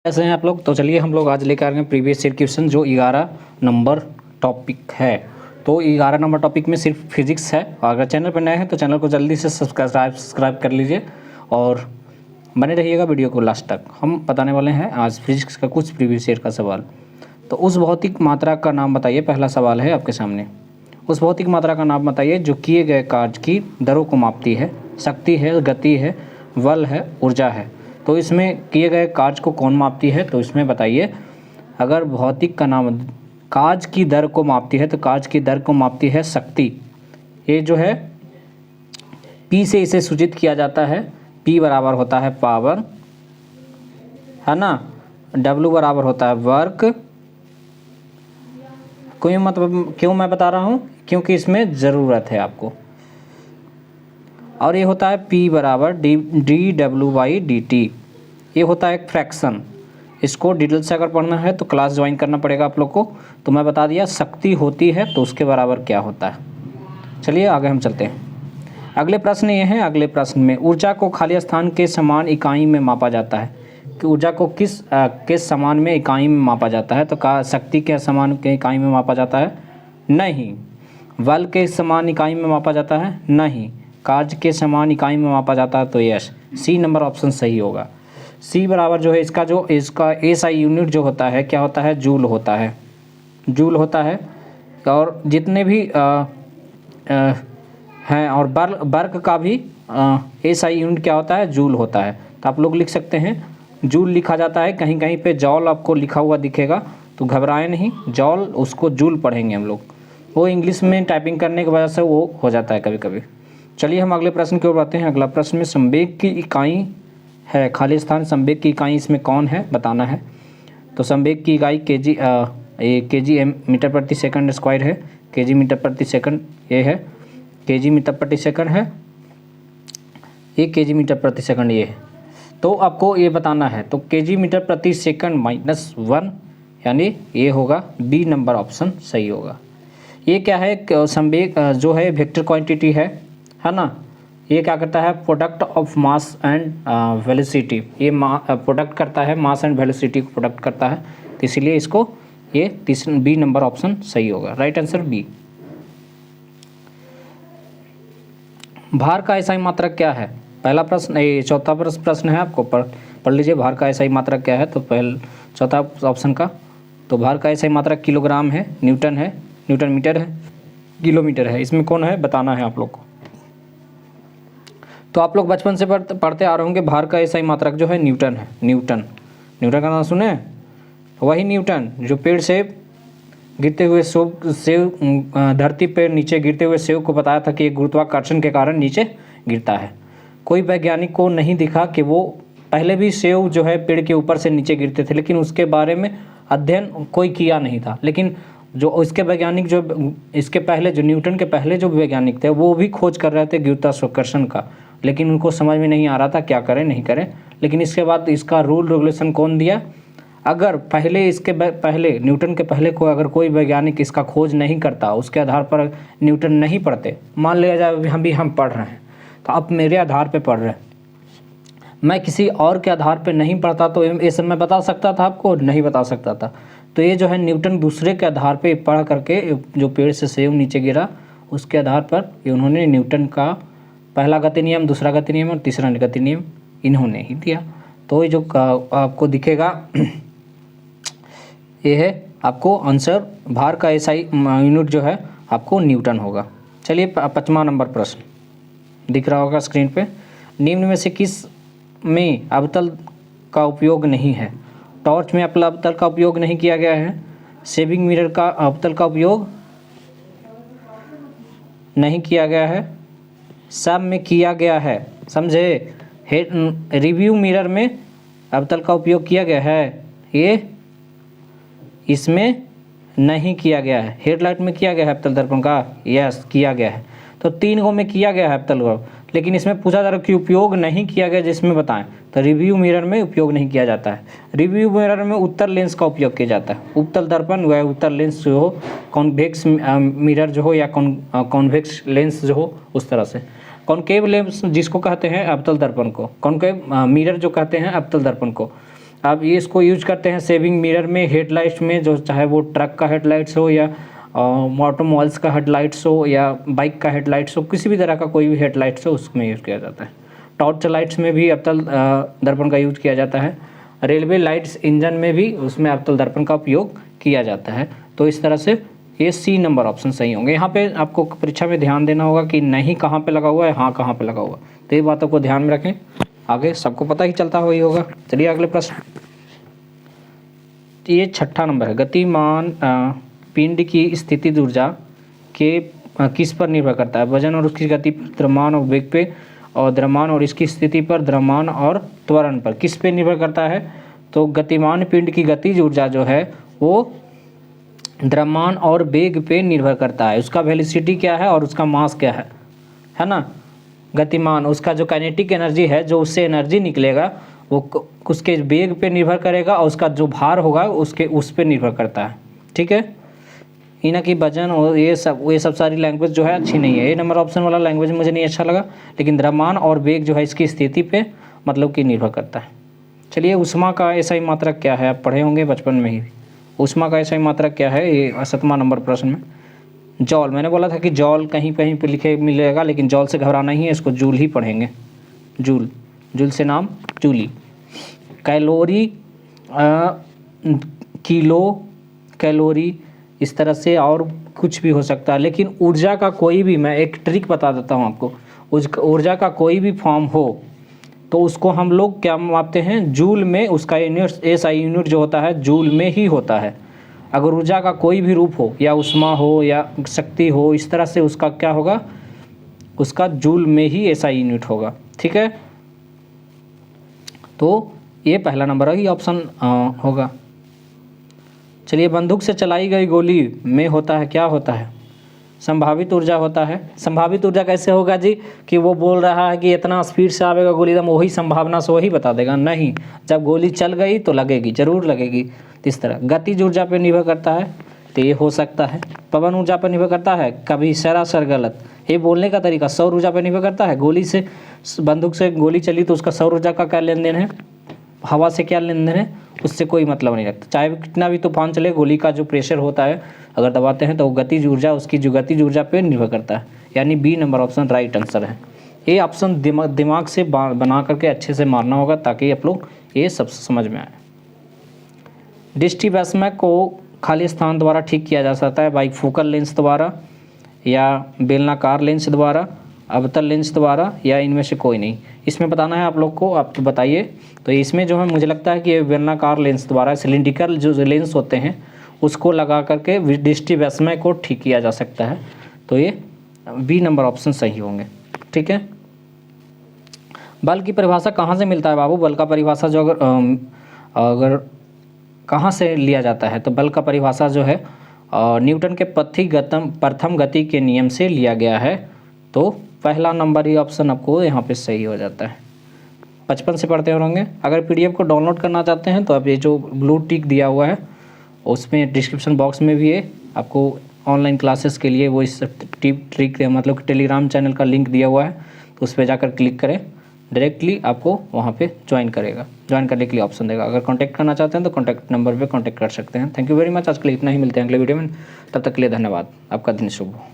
कैसे हैं आप लोग। तो चलिए हम लोग आज लेकर आ रहे हैं प्रीवियस ईयर क्वेश्चन जो 11 नंबर टॉपिक है। तो 11 नंबर टॉपिक में सिर्फ फिजिक्स है। और अगर चैनल पर नए हैं तो चैनल को जल्दी से सब्सक्राइब कर लीजिए और बने रहिएगा वीडियो को लास्ट तक। हम बताने वाले हैं आज फिजिक्स का कुछ प्रीवियस ईयर का सवाल। तो उस भौतिक मात्रा का नाम बताइए। पहला सवाल है आपके सामने। उस भौतिक मात्रा का नाम बताइए जो किए गए कार्य की दरों को मापती है। शक्ति है, गति है, बल है, ऊर्जा है। तो इसमें किए गए कार्य को कौन मापती है? तो इसमें बताइए, अगर भौतिक का नाम कार्य की दर को मापती है तो कार्य की दर को मापती है शक्ति। ये जो है P से इसे सूचित किया जाता है। P बराबर होता है पावर, है ना। W बराबर होता है वर्क। कोई मतलब क्यों मैं बता रहा हूँ? क्योंकि इसमें ज़रूरत है आपको। और ये होता है P बराबर dW/dt। ये है एक फ्रैक्शन। इसको डिटेल से अगर पढ़ना है तो क्लास ज्वाइन करना पड़ेगा आप लोग को। तो मैं बता दिया शक्ति होती है तो उसके बराबर क्या होता है। चलिए आगे हम चलते हैं। अगले प्रश्न ये है। अगले प्रश्न में ऊर्जा को खाली स्थान के समान इकाई में मापा जाता है। कि ऊर्जा को किस समान में इकाई में मापा जाता है? तो शक्ति के समान के इकाई में मापा जाता है? नहीं। बल के समान इकाई में मापा जाता है? नहीं। कार्य के समान इकाई में मापा जाता है? तो यस, सी नंबर ऑप्शन सही होगा। सी बराबर जो है इसका एसआई यूनिट जो होता है क्या होता है? जूल होता है। जूल होता है। और जितने भी हैं और वर्क का भी एसआई यूनिट क्या होता है? जूल होता है। तो आप लोग लिख सकते हैं जूल लिखा जाता है। कहीं कहीं पे जॉल आपको लिखा हुआ दिखेगा तो घबराए नहीं, जॉल उसको जूल पढ़ेंगे हम लोग। वो इंग्लिश में टाइपिंग करने की वजह से वो हो जाता है कभी कभी। चलिए हम अगले प्रश्न की ओर बढ़ते हैं। अगला प्रश्न में संवेग की इकाई है खाली स्थान। संवेग की इकाई इसमें कौन है बताना है। तो संवेग की इकाई केजी मीटर प्रति सेकंड स्क्वायर है। केजी मीटर प्रति सेकंड ये है। केजी मीटर प्रति सेकंड है। ये केजी मीटर प्रति सेकंड ये है। तो आपको ये बताना है। तो केजी मीटर प्रति सेकंड -1 यानी ये होगा बी नंबर ऑप्शन सही होगा। ये क्या है? संवेग जो है वेक्टर क्वांटिटी है ना। ये क्या करता है? Product of mass and velocity. ये प्रोडक्ट करता है, मास एंड वेलोसिटी को प्रोडक्ट करता है। तो इसीलिए इसको ये बी नंबर ऑप्शन सही होगा। Right answer B. भार का एसआई मात्रक क्या है? पहला प्रश्न, ये चौथा प्रश्न है आपको पढ़ लीजिए। भार का एसआई मात्रक क्या है? तो चौथा ऑप्शन का तो भार का एसआई मात्रक किलोग्राम है, न्यूटन है, न्यूटन मीटर है, किलोमीटर है। इसमें कौन है बताना है आप लोग को। तो आप लोग बचपन से पढ़ते आ रहे होंगे भार का एसआई मात्रक जो है न्यूटन है। न्यूटन का नाम सुने? वही न्यूटन जो पेड़ से गिरते हुए सेव धरती पर नीचे गिरते हुए सेव को बताया था कि एक गुरुत्वाकर्षण के कारण नीचे गिरता है। कोई वैज्ञानिक को नहीं दिखा कि वो पहले भी सेव जो है पेड़ के ऊपर से नीचे गिरते थे, लेकिन उसके बारे में अध्ययन कोई किया नहीं था। लेकिन जो इसके वैज्ञानिक जो इसके पहले जो न्यूटन के पहले जो वैज्ञानिक थे वो भी खोज कर रहे थे गुरुत्वाकर्षण का, लेकिन उनको समझ में नहीं आ रहा था क्या करें नहीं करें। लेकिन इसके बाद इसका रूल रेगुलेशन कौन दिया? अगर पहले न्यूटन के पहले को अगर कोई वैज्ञानिक इसका खोज नहीं करता, उसके आधार पर न्यूटन नहीं पढ़ते, मान लिया जाए हम पढ़ रहे हैं तो आप मेरे आधार पे पढ़ रहे हैं, मैं किसी और के आधार पे नहीं पढ़ता तो ये सब मैं बता सकता था आपको? नहीं बता सकता था। तो ये जो है न्यूटन दूसरे के आधार पे पढ़ करके जो पेड़ से सेव नीचे गिरा उसके आधार पर ये उन्होंने न्यूटन का पहला गति नियम, दूसरा गति नियम और तीसरा गति नियम इन्होंने ही दिया। तो ये जो आपको दिखेगा ये है आपको आंसर। भार का एसआई यूनिट जो है आपको न्यूटन होगा। चलिए 5वां नंबर प्रश्न दिख रहा होगा स्क्रीन पे। निम्न में से किस में अवतल का उपयोग नहीं है? टॉर्च में अवतल का उपयोग नहीं किया गया है। सेविंग मिरर का अवतल का उपयोग नहीं किया गया है। सब में किया गया है, समझे। रिव्यू मिरर में अवतल का उपयोग किया गया है, ये इसमें नहीं किया गया है। हेडलाइट में किया गया है अवतल दर्पण का, यस किया गया है। तो 3 गो में किया गया है अवतल दर्पण, लेकिन इसमें पूछा जा रहा है कि उपयोग नहीं किया गया जिसमें बताएं। तो रिव्यू मिरर में उपयोग नहीं किया जाता है। रिव्यू मिरर में उत्तल लेंस का उपयोग किया जाता है। उत्तल दर्पण व उत्तल लेंस जो हो, कॉन्वेक्स मिरर जो हो या कॉन्वेक्स लेंस जो हो, उस तरह से। कॉनकेव लेंस जिसको कहते हैं अवतल दर्पण को, कॉनकेव मिरर जो कहते हैं अवतल दर्पण को। अब ये इसको यूज करते हैं सेविंग मिरर में, हेडलाइट्स में, जो चाहे वो ट्रक का हेडलाइट्स हो या ऑटोमोबाइल्स का हेडलाइट्स हो या बाइक का हेडलाइट्स हो, किसी भी तरह का कोई भी हेडलाइट्स हो उसमें यूज़ किया जाता है। टॉर्च लाइट्स में भी अवतल दर्पण का यूज किया जाता है। रेलवे लाइट्स इंजन में भी उसमें अवतल दर्पण का उपयोग किया जाता है। तो इस तरह से ये सी नंबर ऑप्शन सही होंगे। यहाँ पे आपको परीक्षा में ध्यान देना होगा कि नहीं कहाँ पे लगा हुआ है, हाँ कहाँ पे लगा हुआ है, तो ये बातों को ध्यान में रखें। आगे सबको पता ही चलता वही होगा। चलिए अगले प्रश्न, ये 6ठा नंबर है। गतिमान पिंड की स्थिति ऊर्जा के किस पर निर्भर करता है? वजन और उसकी गति पर, द्रव्यमान और वेग पे, और द्रव्यमान और इसकी स्थिति पर, द्रव्यमान और त्वरण पर। किस पे निर्भर करता है? तो गतिमान पिंड की गतिज ऊर्जा जो है वो द्रव्यमान और वेग पे निर्भर करता है। उसका वेलोसिटी क्या है और उसका मास क्या है ना। गतिमान उसका जो काइनेटिक एनर्जी है, जो उससे एनर्जी निकलेगा वो उसके वेग पे निर्भर करेगा, और उसका जो भार होगा उसके उस पे निर्भर करता है। ठीक है, इना की वजन और ये सब सारी लैंग्वेज जो है अच्छी नहीं है। ये नंबर ऑप्शन वाला लैंग्वेज मुझे नहीं अच्छा लगा, लेकिन द्रव्यमान और वेग जो है इसकी स्थिति पे मतलब कि निर्भर करता है। चलिए, ऊष्मा का एसआई मात्रक क्या है? आप पढ़े होंगे बचपन में ही। ऊष्मा का एसआई मात्रक क्या है? ये 7वां नंबर प्रश्न में जॉल। मैंने बोला था कि जॉल कहीं कहीं पे लिखे मिलेगा, लेकिन जॉल से घबराना ही है, इसको जूल ही पढ़ेंगे। जूल, जूल से नाम जूली। कैलोरी, किलो कैलोरी, इस तरह से और कुछ भी हो सकता है। लेकिन ऊर्जा का कोई भी, मैं एक ट्रिक बता देता हूँ आपको, ऊर्जा का कोई भी फॉर्म हो तो उसको हम लोग क्या मापते हैं? जूल में। उसका यूनिट, एसआई यूनिट जो होता है जूल में ही होता है। अगर ऊर्जा का कोई भी रूप हो, या ऊष्मा हो या शक्ति हो, इस तरह से उसका क्या होगा? उसका जूल में ही एसआई यूनिट होगा। ठीक है, तो ये पहला नंबर ही ऑप्शन होगा। चलिए, बंदूक से चलाई गई गोली में होता है, क्या होता है? संभावित ऊर्जा होता है। संभावित ऊर्जा कैसे होगा जी? कि वो बोल रहा है कि इतना स्पीड से आवेगा गोली, एकदम वही संभावना से वही बता देगा? नहीं, जब गोली चल गई तो लगेगी, जरूर लगेगी। इस तरह गतिज ऊर्जा पर निर्भर करता है, तो ये हो सकता है। पवन ऊर्जा पर निर्भर करता है, कभी सरासर गलत। ये बोलने का तरीका। सौर ऊर्जा पर निर्भर करता है, गोली से, बंदूक से गोली चली तो उसका सौर ऊर्जा का क्या लेन देन है, हवा से क्या लेन देन है, उससे कोई मतलब नहीं रखता। चाहे कितना भी तूफान चले, गोली का जो प्रेशर होता है अगर दबाते हैं तो वो गतिज ऊर्जा, उसकी जो गतिज ऊर्जा पे निर्भर करता है। यानी B number option right answer है। ये ऑप्शन दिमाग से बना करके अच्छे से मारना होगा, ताकि आप लोग ये सब समझ में आए। डिस्ट्रीब्यूशन को खाली स्थान द्वारा ठीक किया जा सकता है, बाई फोकल लेंस द्वारा, या बेलनाकार लेंस द्वारा, अवतल लेंस द्वारा, या इनमें से कोई नहीं। इसमें बताना है आप लोग को, आप तो बताइए। तो इसमें जो है मुझे लगता है कि ये बेलनाकार लेंस द्वारा, सिलिंड्रिकल जो लेंस होते हैं उसको लगा करके डिस्ट्रीब्यूशन को ठीक किया जा सकता है। तो ये बी नंबर ऑप्शन सही होंगे। ठीक है, बल की परिभाषा कहाँ से मिलता है बाबू? बल का परिभाषा जो अगर कहाँ से लिया जाता है, तो बल का परिभाषा जो है न्यूटन के प्रथम गति के नियम से लिया गया है। तो पहला नंबर ही ऑप्शन आपको यहाँ पे सही हो जाता है। 55 से पढ़ते होंगे। अगर पीडीएफ को डाउनलोड करना चाहते हैं तो अब ये जो ब्लू टिक दिया हुआ है उसमें डिस्क्रिप्शन बॉक्स में भी है, आपको ऑनलाइन क्लासेस के लिए वो इस ट्रिक मतलब टेलीग्राम चैनल का लिंक दिया हुआ है, तो उस पर जाकर क्लिक करें, डायरेक्टली आपको वहाँ पे ज्वाइन करेगा, ज्वाइन करने के लिए ऑप्शन देगा। अगर कांटेक्ट करना चाहते हैं तो कांटेक्ट नंबर पे कांटेक्ट कर सकते हैं। Thank you very much. आज के लिए इतना ही, मिलते हैं अगले वीडियो में, तब तक के लिए धन्यवाद। आपका दिन शुभ हो।